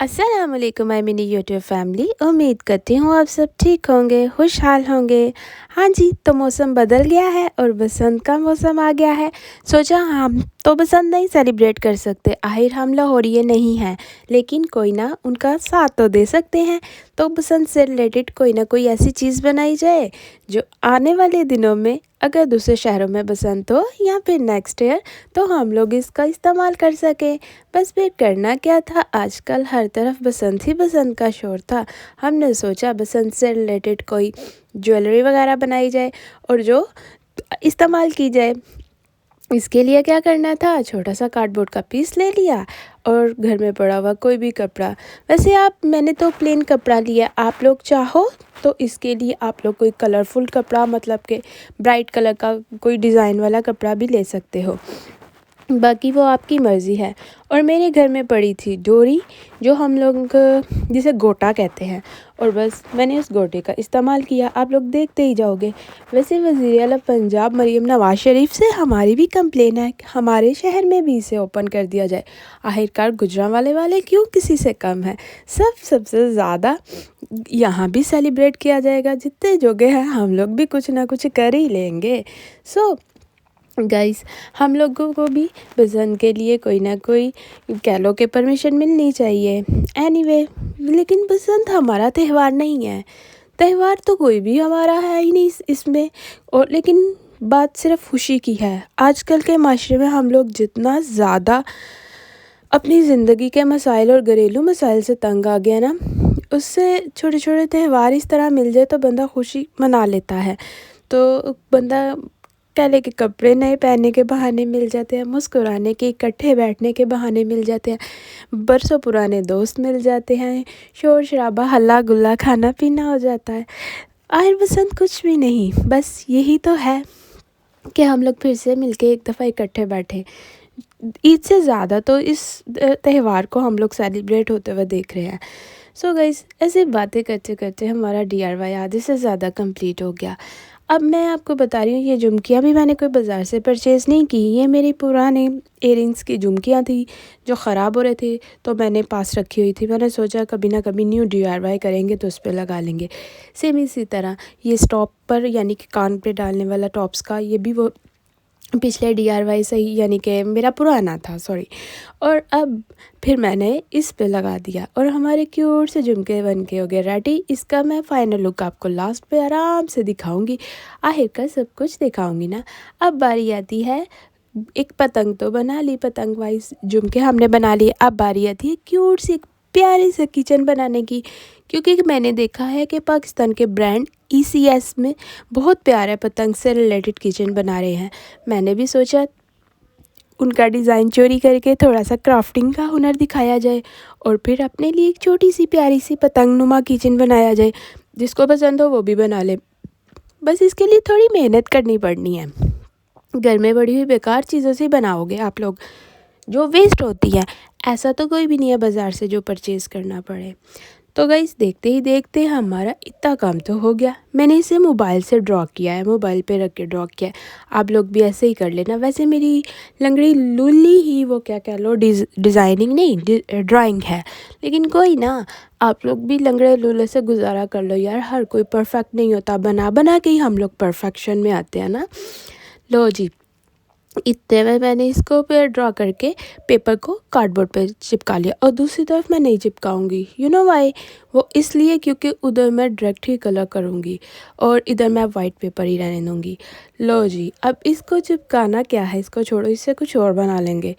अस्सलामुअलैकुम my mini YouTube family. उम्मीद करती हूँ आप सब ठीक होंगे, खुशहाल होंगे। हाँ जी, तो मौसम बदल गया है और बसंत का मौसम आ गया है। सोचा हम तो बसंत नहीं सेलिब्रेट कर सकते, आखिर हम लाहौरिये नहीं हैं, लेकिन कोई ना उनका साथ तो दे सकते हैं। तो बसंत से रिलेटेड कोई ना कोई ऐसी चीज़ बनाई जाए जो आने वाले दिनों में अगर दूसरे शहरों में बसंत हो या फिर नेक्स्ट ईयर तो हम लोग इसका इस्तेमाल कर सकें। बस फिर करना क्या था, आजकल हर तरफ बसंत ही बसंत का शोर था। हमने सोचा बसंत से रिलेटेड कोई ज्वेलरी वगैरह बनाई जाए और जो इस्तेमाल की जाए। इसके लिए क्या करना था, छोटा सा कार्डबोर्ड का पीस ले लिया और घर में पड़ा हुआ कोई भी कपड़ा। वैसे मैंने तो प्लेन कपड़ा लिया, आप लोग चाहो तो इसके लिए आप लोग कोई कलरफुल कपड़ा मतलब के ब्राइट कलर का कोई डिज़ाइन वाला कपड़ा भी ले सकते हो, बाकी वो आपकी मर्ज़ी है। और मेरे घर में पड़ी थी डोरी, जो हम लोग जिसे गोटा कहते हैं, और बस मैंने उस गोटे का इस्तेमाल किया। आप लोग देखते ही जाओगे। वैसे वज़ीर आला पंजाब मरीम नवाज़ शरीफ से हमारी भी कंप्लेन है कि हमारे शहर में भी इसे ओपन कर दिया जाए। आखिरकार गुजरांवाले वाले क्यों किसी से कम है, सबसे ज़्यादा यहाँ भी सेलिब्रेट किया जाएगा। जितने जोगे हैं हम लोग भी कुछ ना कुछ कर ही लेंगे। सो गाइस, हम लोगों को भी बसंत के लिए कोई ना कोई कह लो कि परमिशन मिलनी चाहिए। एनीवे, लेकिन बसंत हमारा त्यौहार नहीं है। त्यौहार तो कोई भी हमारा है ही नहीं इसमें। और लेकिन बात सिर्फ खुशी की है। आजकल के माशरे में हम लोग जितना ज़्यादा अपनी ज़िंदगी के मसाइल और घरेलू मसाइल से तंग आ गया ना, उससे छोटे छोटे त्यौहार इस तरह मिल जाए तो बंदा खुशी मना लेता है। तो बंदा पहले के कपड़े नए पहनने के बहाने मिल जाते हैं, मुस्कुराने के, इकट्ठे बैठने के बहाने मिल जाते हैं, बरसों पुराने दोस्त मिल जाते हैं, शोर शराबा हल्ला गुल्ला खाना पीना हो जाता है। आखिर बसंत कुछ भी नहीं, बस यही तो है कि हम लोग फिर से मिलके एक दफ़ा इकट्ठे बैठे। ईद से ज़्यादा तो इस त्यौहार को हम लोग सेलिब्रेट होते हुए देख रहे हैं। सो गाइस, ऐसे बातें करते करते हमारा DIY आधे से ज़्यादा कंप्लीट हो गया। अब मैं आपको बता रही हूँ, ये झुमकियाँ भी मैंने कोई बाज़ार से परचेज़ नहीं की। ये मेरी पुराने इयररिंग्स की झुमकियाँ थी जो ख़राब हो रहे थे, तो मैंने पास रखी हुई थी। मैंने सोचा कभी ना कभी न्यू DIY करेंगे तो उस पर लगा लेंगे। सेम इसी तरह ये स्टॉप पर यानी कि कान पे डालने वाला टॉप्स का, ये भी वो पिछले DIY से ही यानी कि मेरा पुराना था, सॉरी। और अब फिर मैंने इस पे लगा दिया और हमारे क्यूट से झुमके बन के हो गए रेडी। इसका मैं फ़ाइनल लुक आपको लास्ट पे आराम से दिखाऊंगी। आखिरकार सब कुछ दिखाऊंगी ना। अब बारी आती है, एक पतंग तो बना ली, पतंग वाइज झुमके हमने बना लिए। अब बारी आती है क्यूट सी एक प्यारी सी किचन बनाने की, क्योंकि मैंने देखा है कि पाकिस्तान के ब्रांड ECS में बहुत प्यारे पतंग से रिलेटेड किचन बना रहे हैं। मैंने भी सोचा उनका डिज़ाइन चोरी करके थोड़ा सा क्राफ्टिंग का हुनर दिखाया जाए और फिर अपने लिए एक छोटी सी प्यारी सी पतंग नुमा किचन बनाया जाए। जिसको पसंद हो वो भी बना ले, बस इसके लिए थोड़ी मेहनत करनी पड़नी है। घर में बड़ी हुई बेकार चीज़ों से बनाओगे आप लोग, जो वेस्ट होती है। ऐसा तो कोई भी नहीं है बाज़ार से जो परचेज़ करना पड़े। तो गाइस, देखते ही देखते हमारा इतना काम तो हो गया। मैंने इसे मोबाइल से ड्रॉ किया है, मोबाइल पे रख के ड्रॉ किया है। आप लोग भी ऐसे ही कर लेना। वैसे मेरी लंगड़ी लूली ही वो क्या कह लो, डिज़ाइनिंग नहीं ड्राइंग है, लेकिन कोई ना, आप लोग भी लंगड़े लूले से गुजारा कर लो यार। हर कोई परफेक्ट नहीं होता, बना बना के ही हम लोग परफेक्शन में आते हैं ना। लो जी, इतने में मैंने इसको फिर ड्रॉ करके पेपर को कार्डबोर्ड पे चिपका लिया। और दूसरी तरफ मैं नहीं चिपकाऊंगी, यू नो वाई, वो इसलिए क्योंकि उधर मैं डायरेक्ट ही कलर करूँगी और इधर मैं वाइट पेपर ही रहने दूँगी। लो जी, अब इसको चिपकाना क्या है, इसको छोड़ो, इससे कुछ और बना लेंगे।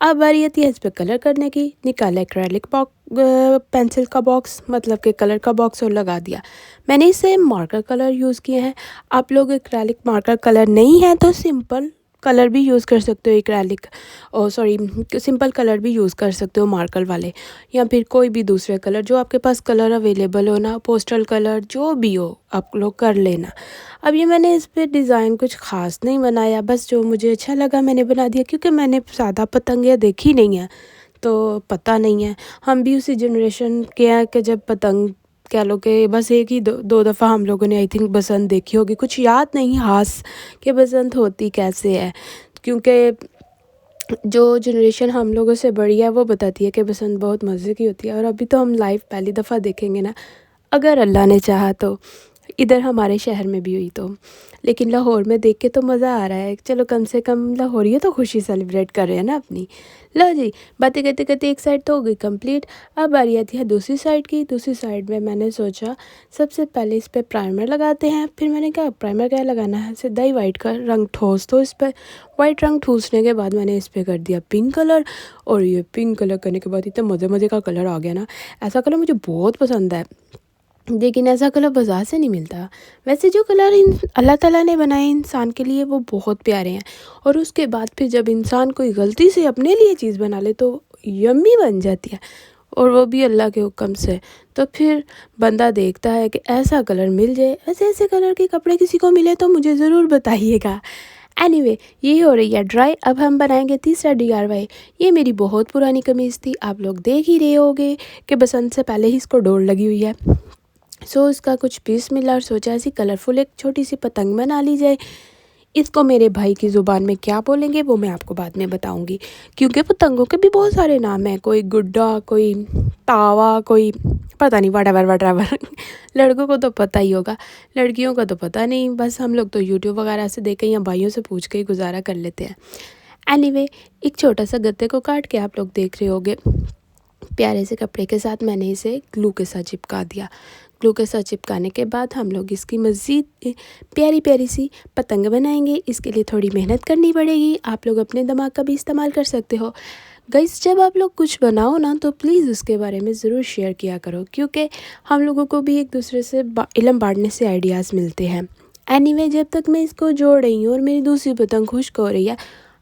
अब बारी आती है इस पर कलर करने की। निकाला एक्रेलिक पेंसिल का बॉक्स, मतलब कि कलर का बॉक्स, और लगा दिया। मैंने इसे मार्कर कलर यूज़ किए हैं। आप लोग एक्रेलिक मार्कर कलर नहीं है तो सिंपल कलर भी यूज़ कर सकते हो, एक्रेलिक सिंपल कलर भी यूज़ कर सकते हो मार्कर वाले, या फिर कोई भी दूसरे कलर जो आपके पास कलर अवेलेबल हो ना, पोस्टल कलर जो भी हो आप लोग कर लेना। अब ये मैंने इस पर डिज़ाइन कुछ ख़ास नहीं बनाया, बस जो मुझे अच्छा लगा मैंने बना दिया, क्योंकि मैंने सादा पतंगियाँ देखी नहीं है तो पता नहीं है। हम भी उसी जनरेशन के हैं कि जब पतंग कह लो कि बस एक ही दो दफ़ा हम लोगों ने आई थिंक बसंत देखी होगी, कुछ याद नहीं खास कि बसंत होती कैसे है, क्योंकि जो जनरेशन हम लोगों से बड़ी है वो बताती है कि बसंत बहुत मज़े की होती है। और अभी तो हम लाइव पहली दफ़ा देखेंगे ना, अगर अल्लाह ने चाहा तो, इधर हमारे शहर में भी हुई तो। लेकिन लाहौर में देख के तो मज़ा आ रहा है, चलो कम से कम लाहौरिये तो खुशी सेलिब्रेट कर रहे हैं ना अपनी। लो जी, बातें करते करते एक साइड तो हो गई कंप्लीट। अब बारी आती है दूसरी साइड की। दूसरी साइड में मैंने सोचा सबसे पहले इस पर प्राइमर लगाते हैं। फिर मैंने कहा प्राइमर क्या लगाना है, सीधा ही वाइट का रंग ठोस दो इस पर। वाइट रंग ठूसने के बाद मैंने इस पर कर दिया पिंक कलर। और ये पिंक कलर करने के बाद इतना मज़े मज़े का कलर आ गया ना। ऐसा कलर मुझे बहुत पसंद है, लेकिन ऐसा कलर बाज़ार से नहीं मिलता। वैसे जो कलर अल्लाह ताला ने बनाए इंसान के लिए वो बहुत प्यारे हैं। और उसके बाद फिर जब इंसान कोई गलती से अपने लिए चीज़ बना ले तो यम्मी बन जाती है, और वो भी अल्लाह के हुक्म से। तो फिर बंदा देखता है कि ऐसा कलर मिल जाए। ऐसे ऐसे कलर के कपड़े किसी को मिले तो मुझे ज़रूर बताइएगा। एनीवे, ये हो रही है ड्राई। अब हम बनाएंगे तीसरा DIY। ये मेरी बहुत पुरानी कमीज़ थी, आप लोग देख ही रहे होगे कि बसंत से पहले ही इसको डोर लगी हुई है। इसका कुछ पीस मिला और सोचा ऐसी कलरफुल एक छोटी सी पतंग बना ली जाए। इसको मेरे भाई की ज़ुबान में क्या बोलेंगे वो मैं आपको बाद में बताऊंगी, क्योंकि पतंगों के भी बहुत सारे नाम हैं। कोई गुड्डा, कोई तावा, कोई पता नहीं, वटेवर वटेवर। लड़कों को तो पता ही होगा, लड़कियों का तो पता नहीं। बस हम लोग तो यूट्यूब वगैरह से देख के या भाइयों से पूछ के ही गुजारा कर लेते हैं। एनीवे, एक छोटा सा गत्ते को काट के आप लोग देख रहे होगे, प्यारे से कपड़े के साथ मैंने इसे ग्लू के साथ चिपका दिया। ग्लू के साथ चिपकाने के बाद हम लोग इसकी मज़ीद प्यारी प्यारी सी पतंग बनाएंगे। इसके लिए थोड़ी मेहनत करनी पड़ेगी, आप लोग अपने दिमाग का भी इस्तेमाल कर सकते हो। गाइस, जब आप लोग कुछ बनाओ ना तो प्लीज़ उसके बारे में ज़रूर शेयर किया करो, क्योंकि हम लोगों को भी एक दूसरे से इल्म बांटने से आइडियाज़ मिलते हैं। एनीवे, जब तक मैं इसको जोड़ रही हूँ और मेरी दूसरी पतंग खुश्क हो रही है,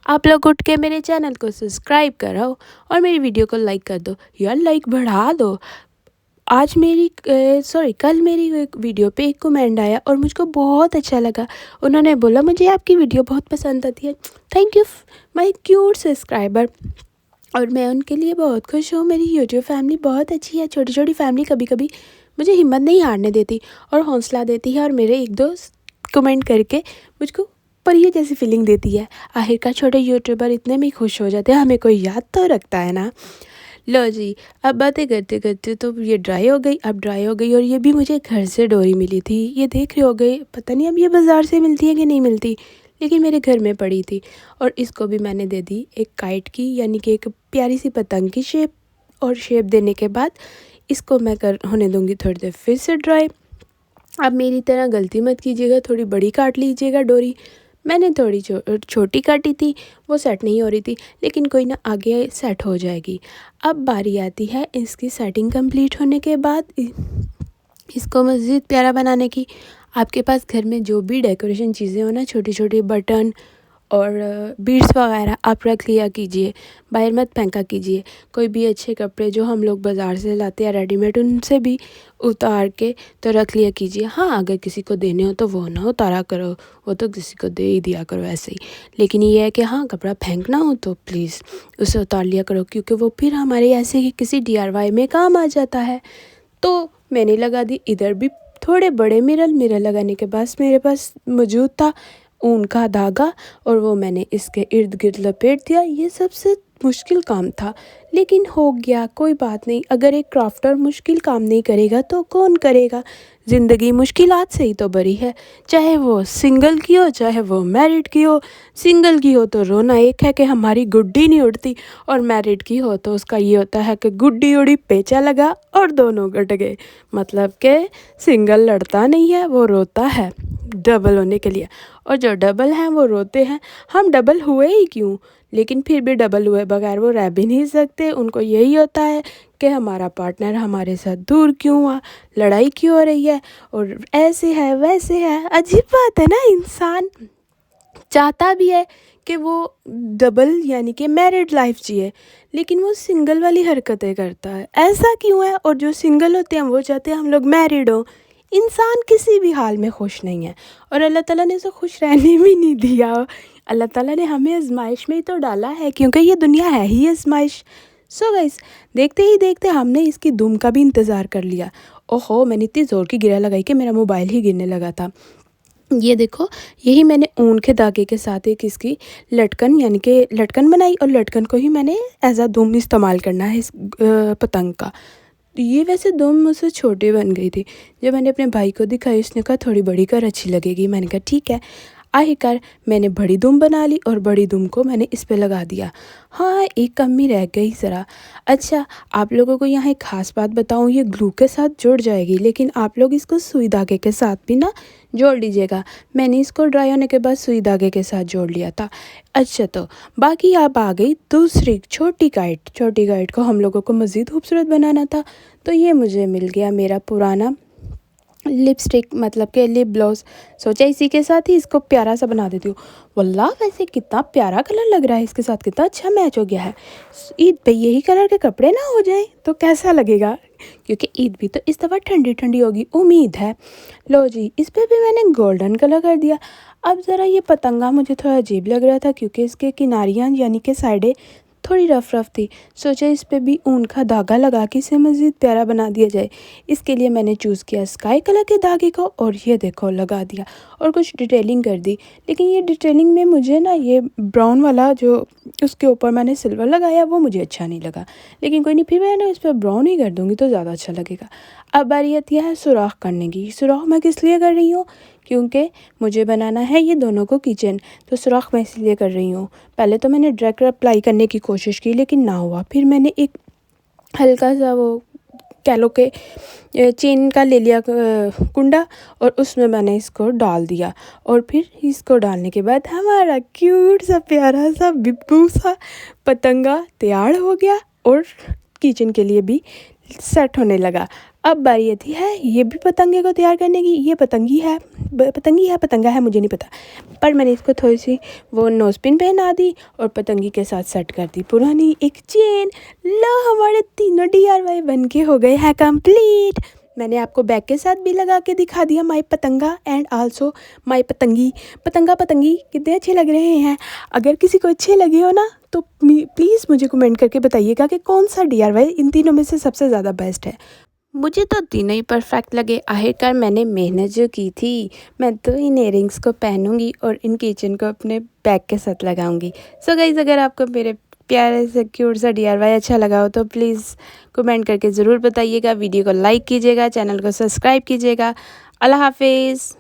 आप लोग उठ के मेरे चैनल को सब्सक्राइब करो और मेरी वीडियो को लाइक कर दो। यार लाइक बढ़ा दो। आज कल मेरी एक वीडियो पे एक कमेंट आया और मुझको बहुत अच्छा लगा। उन्होंने बोला मुझे आपकी वीडियो बहुत पसंद आती है। Thank you my cute subscriber. और मैं उनके लिए बहुत खुश हूँ। मेरी यूट्यूब फैमिली बहुत अच्छी है। छोटी छोटी फैमिली कभी कभी मुझे हिम्मत नहीं हारने देती और हौसला देती है, और मेरे एक दो कमेंट करके मुझको परियों जैसी फीलिंग देती है। आखिरकार छोटे यूट्यूबर इतने में खुश हो जाते हैं, हमें कोई याद तो रखता है ना। लो जी, अब बातें करते करते तो ये ड्राई हो गई। अब ड्राई हो गई और ये भी मुझे घर से डोरी मिली थी। ये देख रहे हो गए, पता नहीं अब ये बाज़ार से मिलती है कि नहीं मिलती, लेकिन मेरे घर में पड़ी थी। और इसको भी मैंने दे दी एक काइट की, यानी कि एक प्यारी सी पतंग की शेप। और शेप देने के बाद इसको मैं होने दूँगी थोड़ी देर फिर से ड्राई। अब मेरी तरह गलती मत कीजिएगा, थोड़ी बड़ी काट लीजिएगा डोरी। मैंने थोड़ी छोटी काटी थी, वो सेट नहीं हो रही थी, लेकिन कोई ना, आगे सेट हो जाएगी। अब बारी आती है इसकी सेटिंग कंप्लीट होने के बाद इसको मज़ीद प्यारा बनाने की। आपके पास घर में जो भी डेकोरेशन चीज़ें हो ना, छोटी छोटी बटन और बीड्स वगैरह, आप रख लिया कीजिए, बाहर मत फेंका कीजिए। कोई भी अच्छे कपड़े जो हम लोग बाज़ार से लाते हैं रेडीमेड, उनसे भी उतार के तो रख लिया कीजिए। हाँ, अगर किसी को देने हो तो वो ना उतारा करो, वो तो किसी को दे ही दिया करो ऐसे ही। लेकिन ये है कि हाँ, कपड़ा फेंकना हो तो प्लीज़ उसे उतार लिया करो, क्योंकि वो फिर हमारे ऐसे ही किसी DIY में काम आ जाता है। तो मैंने लगा दी इधर भी थोड़े बड़े मिरर लगाने के बाद मेरे पास मौजूद था ऊन का धागा, और वो मैंने इसके इर्द गिर्द लपेट दिया। ये सबसे मुश्किल काम था, लेकिन हो गया, कोई बात नहीं। अगर एक क्राफ्टर मुश्किल काम नहीं करेगा तो कौन करेगा। ज़िंदगी मुश्किलात से ही तो भरी है, चाहे वो सिंगल की हो चाहे वो मैरिड की हो। सिंगल की हो तो रोना एक है कि हमारी गुड्डी नहीं उड़ती, और मैरिड की हो तो उसका ये होता है कि गुड्डी उड़ी पेचा लगा और दोनों कट गए। मतलब कि सिंगल लड़ता नहीं है, वो रोता है डबल होने के लिए, और जो डबल हैं वो रोते हैं हम डबल हुए ही क्यों। लेकिन फिर भी डबल हुए बगैर वो रह भी नहीं सकते। उनको यही होता है कि हमारा पार्टनर हमारे साथ दूर क्यों हुआ, लड़ाई क्यों हो रही है, और ऐसे है वैसे है। अजीब बात है ना, इंसान चाहता भी है कि वो डबल यानी कि मैरिड लाइफ जिए, लेकिन वो सिंगल वाली हरकतें करता है। ऐसा क्यों है? और जो सिंगल होते हैं वो चाहते हैं हम लोग मैरिड हो। इंसान किसी भी हाल में खुश नहीं है, और अल्लाह ताला ने उसे खुश रहने भी नहीं दिया। अल्लाह ताला ने हमें आजमाइश में ही तो डाला है, क्योंकि ये दुनिया है ही आजमाइश। सो गाइस, देखते ही देखते हमने इसकी धूम का भी इंतज़ार कर लिया। ओहो, मैंने इतनी ज़ोर की गिरा लगाई कि मेरा मोबाइल ही गिरने लगा था। ये देखो, यही मैंने ऊन के धागे के साथ एक इसकी लटकन यानी कि लटकन बनाई, और लटकन को ही मैंने एज अ दुम इस्तेमाल करना है इस पतंग का। ये वैसे दुम मुझसे छोटी बन गई थी। जब मैंने अपने भाई को दिखाई, उसने कहा थोड़ी बड़ी कर अच्छी लगेगी। मैंने कहा ठीक है। आखिरकार मैंने बड़ी दुम बना ली और बड़ी दुम को मैंने इस पे लगा दिया। हाँ, एक कमी रह गई ज़रा। अच्छा, आप लोगों को यहाँ एक ख़ास बात बताऊँ, ये ग्लू के साथ जुड़ जाएगी, लेकिन आप लोग इसको सुई धागे के साथ भी ना जोड़ लीजिएगा। मैंने इसको ड्राई होने के बाद सुई धागे के साथ जोड़ लिया था। अच्छा, तो बाकी अब आ गई दूसरी छोटी काइट। छोटी काइट को हम लोगों को मज़ीद खूबसूरत बनाना था, तो ये मुझे मिल गया मेरा पुराना लिपस्टिक, मतलब कि लिप ग्लॉस। सोचा इसी के साथ ही इसको प्यारा सा बना देती हूँ। वल्लाह वैसे कितना प्यारा कलर लग रहा है, इसके साथ कितना अच्छा मैच हो गया है। ईद पे यही कलर के कपड़े ना हो जाएं तो कैसा लगेगा, क्योंकि ईद भी तो इस दफ़ा ठंडी ठंडी होगी, उम्मीद है। लो जी, इस पर भी मैंने गोल्डन कलर कर दिया। अब ज़रा ये पतंगा मुझे थोड़ा अजीब लग रहा था, क्योंकि इसके किनारियाँ यानी कि साइडें थोड़ी रफ रफ थी। सोचा इस पे भी ऊन का धागा लगा के इसे मज़ीद प्यारा बना दिया जाए। इसके लिए मैंने चूज़ किया स्काई कलर के धागे को, और ये देखो लगा दिया और कुछ डिटेलिंग कर दी। लेकिन ये डिटेलिंग में मुझे ना ये ब्राउन वाला जो उसके ऊपर मैंने सिल्वर लगाया वो मुझे अच्छा नहीं लगा। लेकिन कोई नहीं, फिर मैं ना इस पर ब्राउन ही कर दूँगी तो ज़्यादा अच्छा लगेगा। अब बारी आती है सुराख करने की। सुराख मैं किस लिए कर रही हूँ, क्योंकि मुझे बनाना है ये दोनों को किचन, तो सुराख मैं इसलिए कर रही हूँ। पहले तो मैंने डायरेक्ट अप्लाई करने की कोशिश की, लेकिन ना हुआ। फिर मैंने एक हल्का सा वो कह लो कि चेन का ले लिया कुंडा, और उसमें मैंने इसको डाल दिया। और फिर इसको डालने के बाद हमारा क्यूट सा प्यारा सा बिब्बू सा पतंगा तैयार हो गया, और किचन के लिए भी सेट होने लगा। अब बारी आती है ये भी पतंगे को तैयार करने की। ये पतंगी है पतंगा है मुझे नहीं पता, पर मैंने इसको थोड़ी सी वो नोजपिन पहना दी और पतंगी के साथ सेट कर दी पुरानी एक चेन। लो, हमारे तीनों DIY बन के हो गए हैं कंप्लीट। मैंने आपको बैग के साथ भी लगा के दिखा दिया माई पतंगा एंड आल्सो माई पतंगी। पतंगी कितने अच्छे लग रहे हैं। अगर किसी को अच्छे लगे हो ना, तो प्लीज़ मुझे कमेंट करके बताइएगा कि कौन सा DIY इन तीनों में से सबसे ज़्यादा बेस्ट है। मुझे तो तीनों ही परफेक्ट लगे। आखिरकार मैंने मेहनत जो की थी, मैं तो इन इयरिंग्स को पहनूंगी और इन किचन को अपने बैग के साथ लगाऊंगी। सो गाइस, अगर आपको मेरे प्यारे से क्यूट सा DIY अच्छा लगा हो तो प्लीज़ कमेंट करके ज़रूर बताइएगा। वीडियो को लाइक कीजिएगा, चैनल को सब्सक्राइब कीजिएगा। अल्लाह हाफिज़।